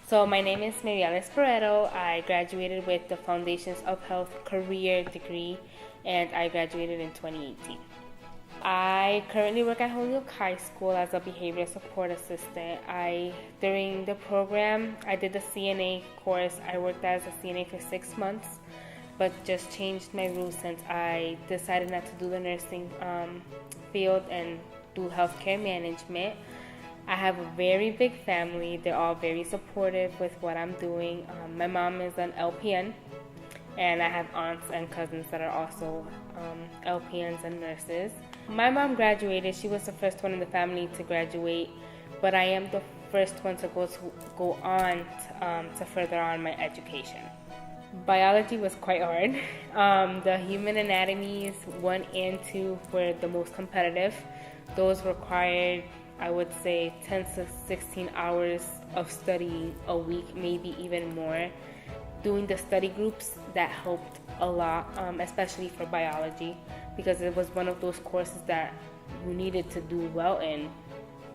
So my name is Marielys Barreto. I graduated with the Foundations of Health career degree, and I graduated in 2018. I currently work at Holyoke High School as a behavioral support assistant. During the program, I did the CNA course. I worked as a CNA for 6 months, but just changed my route since I decided not to do the nursing field and do healthcare management. I have a very big family. They're all very supportive with what I'm doing. My mom is an LPN, and I have aunts and cousins that are also LPNs and nurses. My mom graduated. She was the first one in the family to graduate, but I am the first one to go on to further on my education. Biology was quite hard. The human anatomies 1 and 2 were the most competitive. Those required, I would say, 10 to 16 hours of studying a week, maybe even more. Doing the study groups, that helped a lot, especially for biology, because it was one of those courses that you needed to do well in.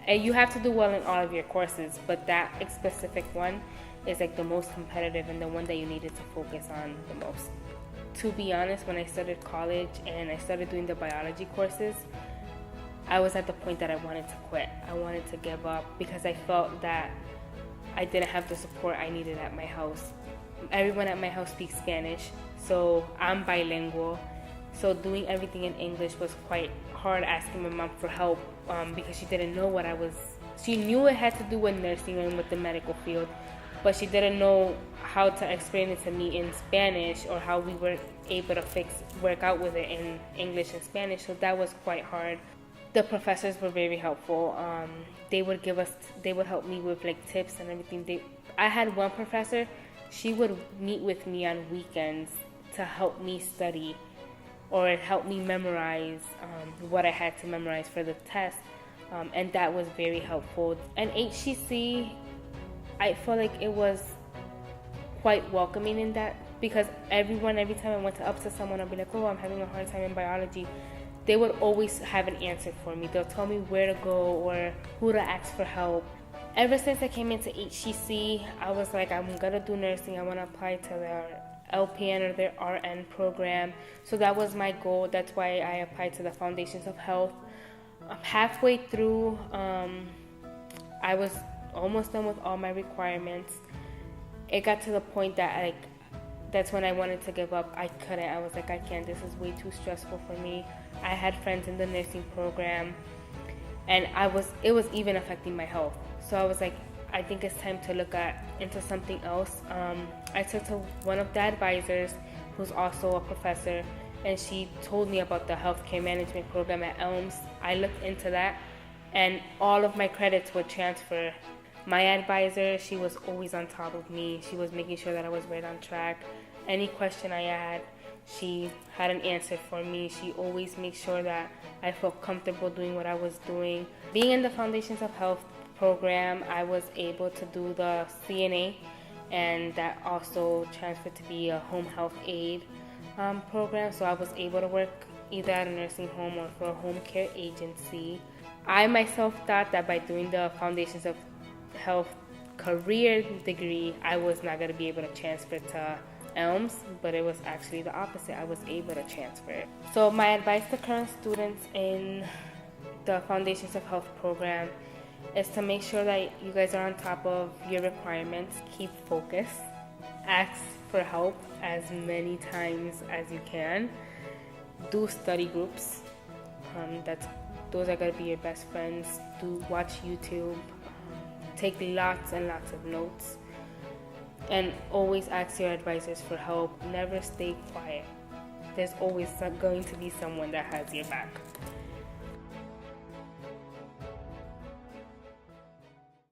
And you have to do well in all of your courses, but that specific one is like the most competitive and the one that you needed to focus on the most. To be honest, when I started college and I started doing the biology courses, I was at the point that I wanted to quit. I wanted to give up because I felt that I didn't have the support I needed at my house. Everyone at my house speaks Spanish, so I'm bilingual. So doing everything in English was quite hard, asking my mom for help because she didn't know what I was. She knew it had to do with nursing and with the medical field, but she didn't know how to explain it to me in Spanish or how we were able to work out with it in English and Spanish. So that was quite hard. The professors were very helpful. They would help me with like tips and everything. I had one professor. She would meet with me on weekends to help me study or help me memorize what I had to memorize for the test, and that was very helpful. And HCC, I felt like it was quite welcoming in that, because every time I went up to someone, I'd be like, oh, I'm having a hard time in biology. They would always have an answer for me. They'll tell me where to go or who to ask for help. Ever since I came into HCC, I was like, I'm gonna do nursing. I wanna apply to their LPN or their RN program. So that was my goal. That's why I applied to the Foundations of Health. Halfway through, I was almost done with all my requirements. It got to the point that that's when I wanted to give up. I couldn't. I was like, I can't. This is way too stressful for me. I had friends in the nursing program, and it was even affecting my health. So I was like, I think it's time to look into something else. I talked to one of the advisors, who's also a professor, and she told me about the healthcare management program at Alum. I looked into that, and all of my credits would transfer. My advisor, she was always on top of me. She was making sure that I was right on track. Any question I had, she had an answer for me. She always made sure that I felt comfortable doing what I was doing. Being in the Foundations of Health program, I was able to do the CNA, and that also transferred to be a home health aide program. So I was able to work either at a nursing home or for a home care agency. I myself thought that by doing the Foundations of Health career degree, I was not going to be able to transfer to Elms, but it was actually the opposite. I was able to transfer. So my advice to current students in the Foundations of Health program is to make sure that you guys are on top of your requirements. Keep focused. Ask for help as many times as you can. Do study groups. Those are going to be your best friends. Watch YouTube. Take lots and lots of notes. And always ask your advisors for help. Never stay quiet. There's always going to be someone that has your back.